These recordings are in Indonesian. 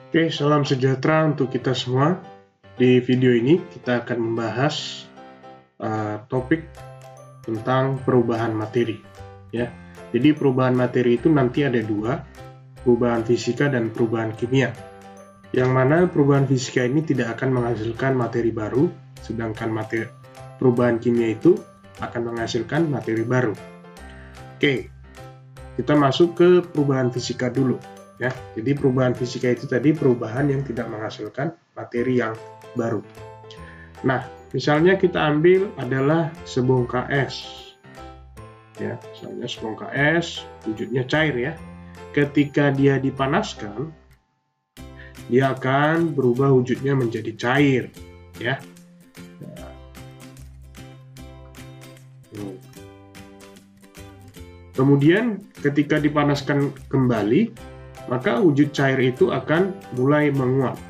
Oke, salam sejahtera untuk kita semua. Di video ini kita akan membahas topik tentang perubahan materi. Ya, jadi perubahan materi itu nanti ada dua, perubahan fisika dan perubahan kimia. Yang mana perubahan fisika ini tidak akan menghasilkan materi baru, sedangkan perubahan kimia itu akan menghasilkan materi baru. Oke, kita masuk ke perubahan fisika dulu. Ya, jadi perubahan fisika itu tadi perubahan yang tidak menghasilkan materi yang baru. Nah, misalnya kita ambil adalah sebongkah es. Ya, misalnya sebongkah es wujudnya cair ya. Ketika dia dipanaskan, dia akan berubah wujudnya menjadi cair, ya. Kemudian ketika dipanaskan kembali, maka wujud cair itu akan mulai menguap.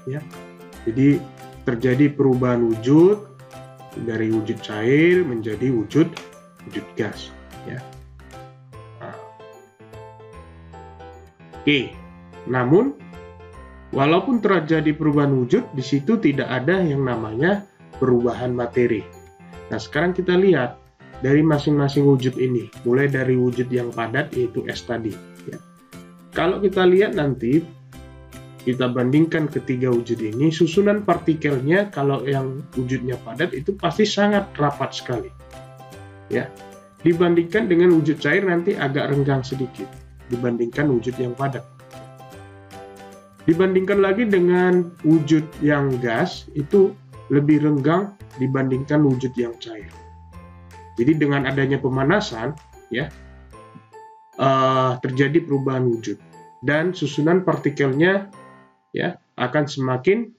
Ya. Jadi terjadi perubahan wujud dari wujud cair menjadi wujud gas. Ya. Nah. Oke, namun walaupun terjadi perubahan wujud, di situ tidak ada yang namanya perubahan materi. Nah, sekarang kita lihat dari masing-masing wujud ini, mulai dari wujud yang padat yaitu es tadi. Ya. Kalau kita lihat nanti, kita bandingkan ketiga wujud ini, susunan partikelnya kalau yang wujudnya padat itu pasti sangat rapat sekali. Ya, dibandingkan dengan wujud cair nanti agak renggang sedikit dibandingkan wujud yang padat. Dibandingkan lagi dengan wujud yang gas itu lebih renggang dibandingkan wujud yang cair. Jadi dengan adanya pemanasan, ya, terjadi perubahan wujud dan susunan partikelnya ya akan semakin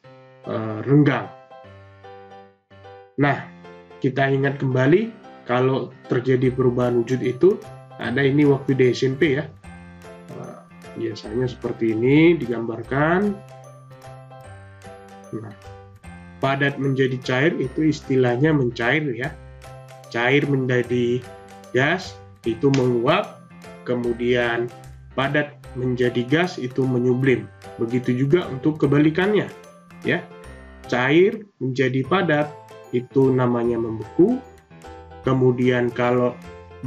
renggang. Nah, kita ingat kembali kalau terjadi perubahan wujud itu ada ini waktu di SMP ya. Biasanya seperti ini digambarkan. Nah, padat menjadi cair itu istilahnya mencair ya. Cair menjadi gas itu menguap, kemudian padat menjadi gas itu menyublim. Begitu juga untuk kebalikannya, ya. Cair menjadi padat itu namanya membeku. Kemudian kalau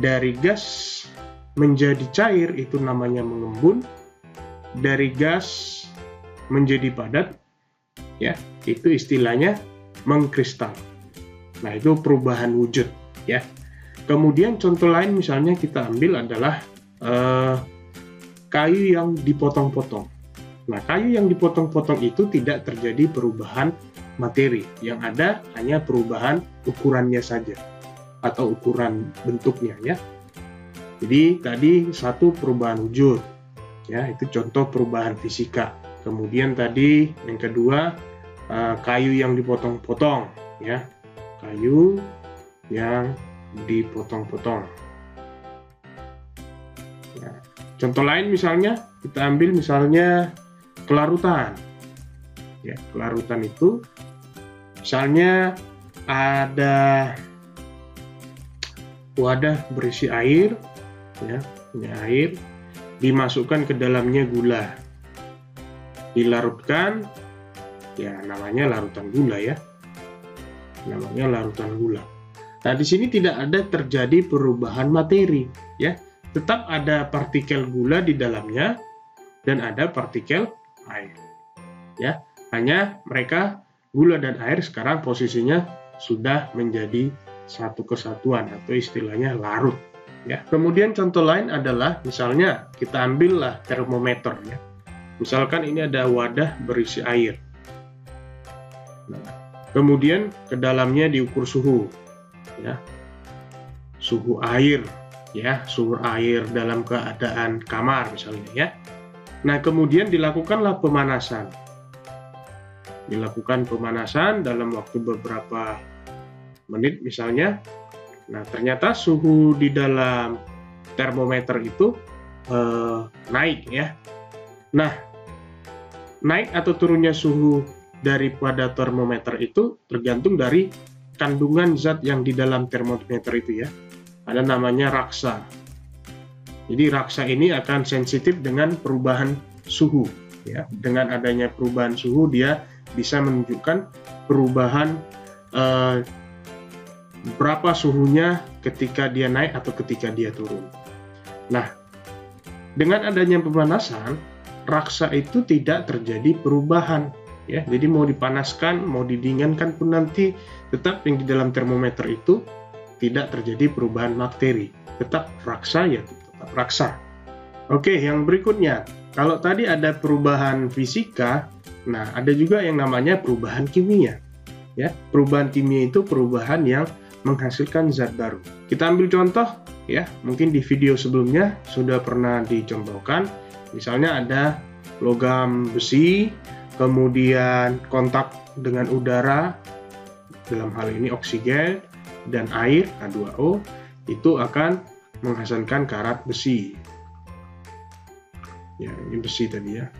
dari gas menjadi cair itu namanya mengembun. Dari gas menjadi padat, ya, itu istilahnya mengkristal. Nah, itu perubahan wujud, ya. Kemudian contoh lain misalnya kita ambil adalah kayu yang dipotong-potong. Nah, kayu yang dipotong-potong itu tidak terjadi perubahan materi. Yang ada hanya perubahan ukurannya saja atau ukuran bentuknya ya. Jadi tadi satu perubahan wujud. Ya, itu contoh perubahan fisika. Kemudian tadi yang kedua kayu yang dipotong-potong ya. Kayu yang dipotong-potong. Nah, contoh lain misalnya kita ambil misalnya kelarutan. Ya, kelarutan itu misalnya ada wadah berisi air, ya, ini air, dimasukkan ke dalamnya gula, dilarutkan, ya namanya larutan gula ya, namanya larutan gula. Nah, di sini tidak ada terjadi perubahan materi, ya, tetap ada partikel gula di dalamnya dan ada partikel air, ya. Hanya mereka gula dan air sekarang posisinya sudah menjadi satu kesatuan atau istilahnya larut. Ya. Kemudian contoh lain adalah misalnya kita ambillah termometer ya. Misalkan ini ada wadah berisi air. Nah, kemudian ke dalamnya diukur suhu ya. Suhu air ya, suhu air dalam keadaan kamar misalnya ya. Nah, kemudian dilakukanlah pemanasan. Dilakukan pemanasan dalam waktu beberapa menit misalnya. Nah, ternyata suhu di dalam termometer itu naik ya. Nah, naik atau turunnya suhu daripada termometer itu tergantung dari kandungan zat yang di dalam termometer itu ya. Ada namanya raksa. Jadi raksa ini akan sensitif dengan perubahan suhu ya. Dengan adanya perubahan suhu dia bisa menunjukkan perubahan berapa suhunya ketika dia naik atau ketika dia turun. Nah, dengan adanya pemanasan, raksa itu tidak terjadi perubahan, ya. Jadi mau dipanaskan, mau didinginkan pun nanti tetap yang di dalam termometer itu tidak terjadi perubahan materi. Tetap raksa ya tetap raksa. Oke, yang berikutnya, kalau tadi ada perubahan fisika, nah ada juga yang namanya perubahan kimia. Ya, perubahan kimia itu perubahan yang menghasilkan zat baru. Kita ambil contoh, ya, mungkin di video sebelumnya sudah pernah dicontohkan. Misalnya ada logam besi, kemudian kontak dengan udara, dalam hal ini oksigen dan air H2O, itu akan menghasilkan karat besi. Ya, ini besi tadi ya.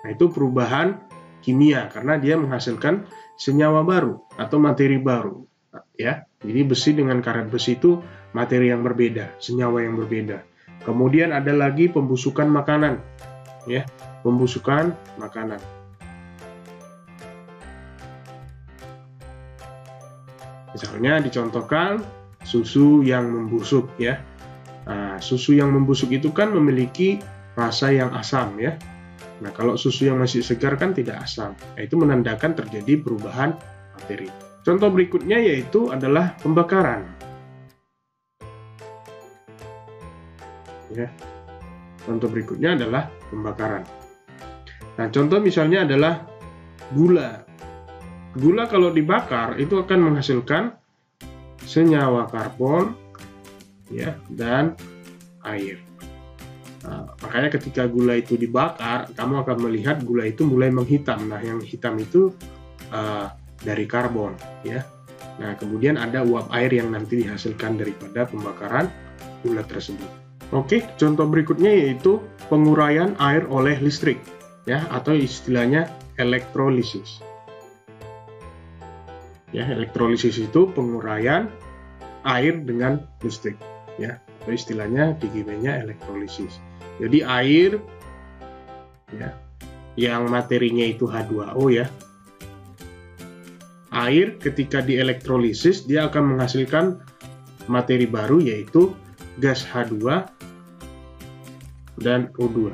Nah, itu perubahan kimia karena dia menghasilkan senyawa baru atau materi baru. Ya, jadi besi dengan karat besi itu materi yang berbeda, senyawa yang berbeda. Kemudian ada lagi pembusukan makanan, ya, pembusukan makanan. Misalnya dicontohkan susu yang membusuk, ya. Nah, susu yang membusuk itu kan memiliki rasa yang asam, ya. Nah, kalau susu yang masih segar kan tidak asam. Nah, itu menandakan terjadi perubahan materi. Contoh berikutnya yaitu adalah pembakaran. Ya. Contoh berikutnya adalah pembakaran. Nah, contoh misalnya adalah gula. Gula kalau dibakar itu akan menghasilkan senyawa karbon, ya, dan air. Nah, makanya ketika gula itu dibakar, kamu akan melihat gula itu mulai menghitam. Nah, yang hitam itu dari karbon, ya. Nah, kemudian ada uap air yang nanti dihasilkan daripada pembakaran gula tersebut. Oke, contoh berikutnya yaitu penguraian air oleh listrik, ya, atau istilahnya elektrolisis. Ya, elektrolisis itu penguraian air dengan listrik, ya, atau istilahnya di kimia elektrolisis. Jadi air, ya, yang materinya itu H2O, ya. Air ketika dielektrolisis dia akan menghasilkan materi baru yaitu gas H2 dan O2.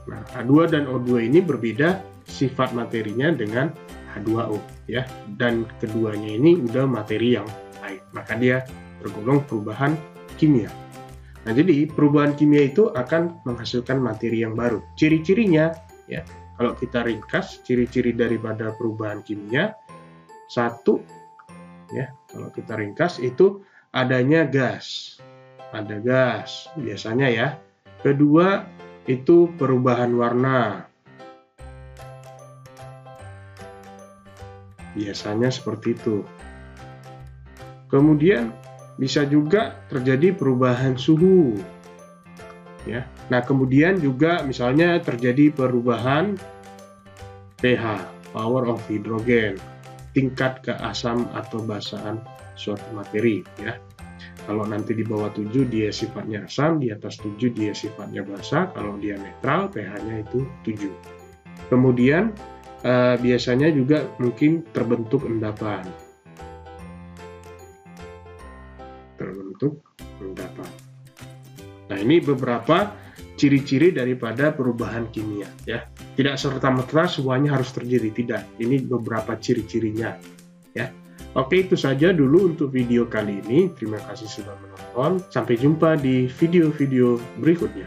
Nah, H2 dan O2 ini berbeda sifat materinya dengan H2O, ya, dan keduanya ini udah materi yang lain, maka dia tergolong perubahan kimia. Nah, jadi perubahan kimia itu akan menghasilkan materi yang baru. Ciri-cirinya, ya, kalau kita ringkas ciri-ciri daripada perubahan kimia, satu, ya, kalau kita ringkas itu adanya gas, ada gas biasanya, ya. Kedua itu perubahan warna, biasanya seperti itu. Kemudian bisa juga terjadi perubahan suhu, ya. Nah, kemudian juga misalnya terjadi perubahan pH, power of hydrogen, tingkat keasam atau basaan suatu materi, ya. Kalau nanti di bawah 7 dia sifatnya asam, di atas 7 dia sifatnya basa. Kalau dia netral, pH-nya itu 7. Kemudian biasanya juga mungkin terbentuk endapan. Nah, ini beberapa ciri-ciri daripada perubahan kimia, ya. Tidak serta-merta semuanya harus terjadi, tidak. Ini beberapa ciri-cirinya, ya. Oke, itu saja dulu untuk video kali ini. Terima kasih sudah menonton. Sampai jumpa di video-video berikutnya.